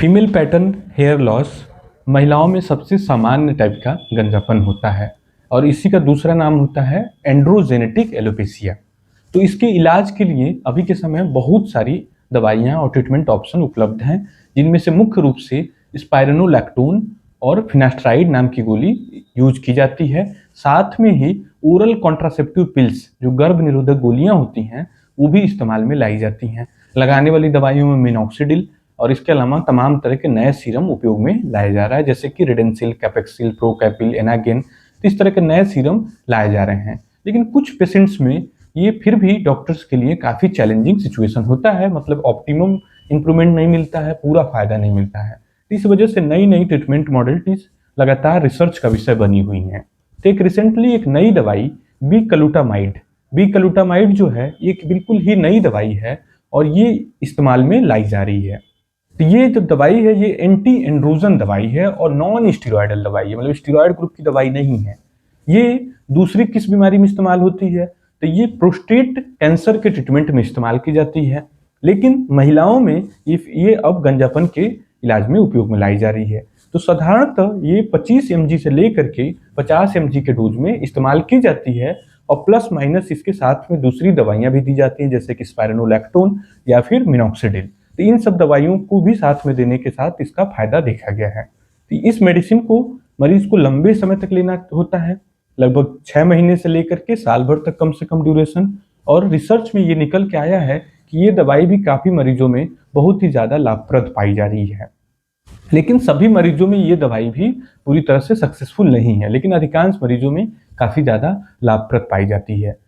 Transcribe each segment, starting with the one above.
Female pattern hair loss महिलाओं में सबसे सामान्य टाइप का गंजापन होता है और इसी का दूसरा नाम होता है एंड्रोजेनेटिक एलोपेशिया। तो इसके इलाज के लिए अभी के समय बहुत सारी दवाइयाँ और ट्रीटमेंट ऑप्शन उपलब्ध हैं, जिनमें से मुख्य रूप से स्पाइरोनोलैक्टोन और फिनास्ट्राइड नाम की गोली यूज की जाती है। साथ में ही ओरल कॉन्ट्रासेप्टिव पिल्स जो गर्भ निरोधक गोलियां होती हैं वो भी इस्तेमाल में लाई जाती हैं। लगाने वाली दवाइयों में मिनॉक्सिडिल और इसके अलावा तमाम तरह के नए सीरम उपयोग में लाया जा रहा है, जैसे कि रिडेंसिल, कैपेक्सिल, प्रोकैपिल, एनागेन। तो इस तरह के नए सीरम लाए जा रहे हैं, लेकिन कुछ पेशेंट्स में ये फिर भी डॉक्टर्स के लिए काफ़ी चैलेंजिंग सिचुएशन होता है, मतलब ऑप्टिमम इंप्रूवमेंट नहीं मिलता है, पूरा फायदा नहीं मिलता है। इस वजह से नई नई ट्रीटमेंट मॉडलिटीज लगातार रिसर्च का विषय बनी हुई हैं। तो एक रिसेंटली एक नई दवाई बी जो है एक बिल्कुल ही नई दवाई है और ये इस्तेमाल में लाई जा रही है। तो ये जो दवाई है ये एंटी एंड्रोजन दवाई है और नॉन स्टीरॉयडल दवाई है, मतलब स्टीरॉयड ग्रुप की दवाई नहीं है। ये दूसरी किस बीमारी में इस्तेमाल होती है, तो ये प्रोस्टेट कैंसर के ट्रीटमेंट में इस्तेमाल की जाती है, लेकिन महिलाओं में ये अब गंजापन के इलाज में उपयोग में लाई जा रही है। तो साधारणतः ये 25 mg से लेकर के 50 mg के डोज में इस्तेमाल की जाती है और प्लस माइनस इसके साथ में दूसरी दवाइयां भी दी जाती हैं, जैसे कि स्पाइरोनोलैक्टोन या फिर मिनॉक्सिडिल। तो इन सब दवाइयों को भी साथ में देने के साथ इसका फायदा देखा गया है। तो इस मेडिसिन को मरीज को लंबे समय तक लेना होता है, लगभग 6 महीने से लेकर के साल भर तक कम से कम ड्यूरेशन। और रिसर्च में ये निकल के आया है कि ये दवाई भी काफ़ी मरीजों में बहुत ही ज़्यादा लाभप्रद पाई जा रही है, लेकिन सभी मरीजों में ये दवाई भी पूरी तरह से सक्सेसफुल नहीं है, लेकिन अधिकांश मरीजों में काफ़ी ज़्यादा लाभप्रद पाई जाती है।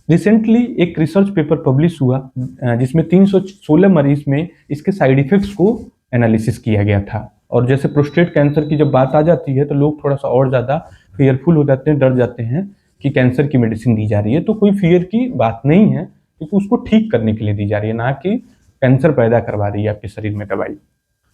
रिसेंटली एक रिसर्च पेपर पब्लिश हुआ जिसमें 316 मरीज में इसके साइड इफेक्ट्स को एनालिसिस किया गया था। और जैसे प्रोस्टेट कैंसर की जब बात आ जाती है तो लोग थोड़ा सा और ज़्यादा फियरफुल हो जाते हैं, डर जाते हैं कि कैंसर की मेडिसिन दी जा रही है। तो कोई फियर की बात नहीं है, क्योंकि उसको ठीक करने के लिए दी जा रही है, ना कि कैंसर पैदा करवा रही है आपके शरीर में दवाई।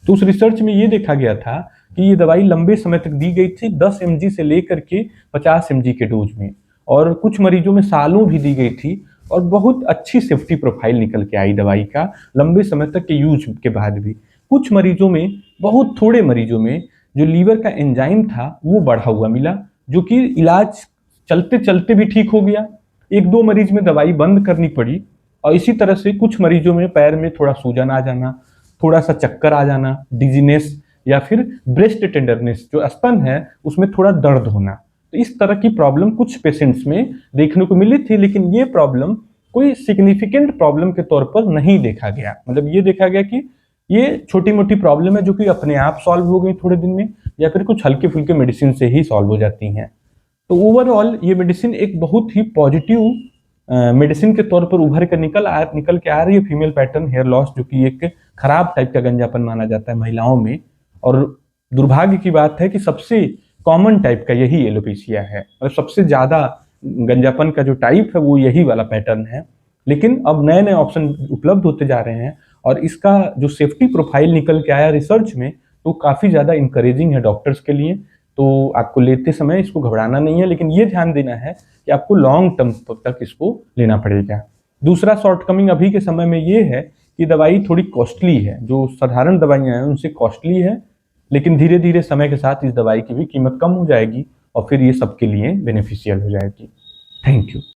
तो उस रिसर्च में ये देखा गया था कि ये दवाई लंबे समय तक दी गई थी 10 mg से लेकर के 50 mg के डोज में, और कुछ मरीजों में सालों भी दी गई थी और बहुत अच्छी सेफ्टी प्रोफाइल निकल के आई दवाई का लंबे समय तक के यूज के बाद भी। कुछ मरीजों में, बहुत थोड़े मरीजों में जो लीवर का एंजाइम था वो बढ़ा हुआ मिला, जो कि इलाज चलते चलते भी ठीक हो गया। 1-2 मरीज में दवाई बंद करनी पड़ी और इसी तरह से कुछ मरीजों में पैर में थोड़ा सूजन आ जाना, थोड़ा सा चक्कर आ जाना, डिजीनेस, या फिर ब्रेस्ट टेंडरनेस जो स्तन है उसमें थोड़ा दर्द होना। तो इस तरह की प्रॉब्लम कुछ पेशेंट्स में देखने को मिली थी, लेकिन ये प्रॉब्लम कोई सिग्निफिकेंट प्रॉब्लम के तौर पर नहीं देखा गया। मतलब ये देखा गया कि ये छोटी मोटी प्रॉब्लम है जो कि अपने आप सॉल्व हो गई थोड़े दिन में, या फिर कुछ हल्के फुल्के मेडिसिन से ही सॉल्व हो जाती हैं। तो ओवरऑल ये मेडिसिन एक बहुत ही पॉजिटिव मेडिसिन के तौर पर उभर कर निकल के आ रही है फीमेल पैटर्न हेयर लॉस, जो कि एक खराब टाइप का गंजापन माना जाता है महिलाओं में। और दुर्भाग्य की बात है कि सबसे कॉमन टाइप का यही एलोपेशिया है, और सबसे ज़्यादा गंजापन का जो टाइप है वो यही वाला पैटर्न है। लेकिन अब नए नए ऑप्शन उपलब्ध होते जा रहे हैं और इसका जो सेफ्टी प्रोफाइल निकल के आया रिसर्च में तो काफ़ी ज़्यादा इंकरेजिंग है डॉक्टर्स के लिए। तो आपको लेते समय इसको घबराना नहीं है, लेकिन ये ध्यान देना है कि आपको लॉन्ग टर्म तक इसको लेना पड़ेगा। दूसरा शॉर्टकमिंग अभी के समय में ये है कि दवाई थोड़ी कॉस्टली है, जो साधारण दवाइयाँ हैं उनसे कॉस्टली है, लेकिन धीरे धीरे समय के साथ इस दवाई की भी कीमत कम हो जाएगी और फिर ये सबके लिए बेनिफिशियल हो जाएगी। Thank you.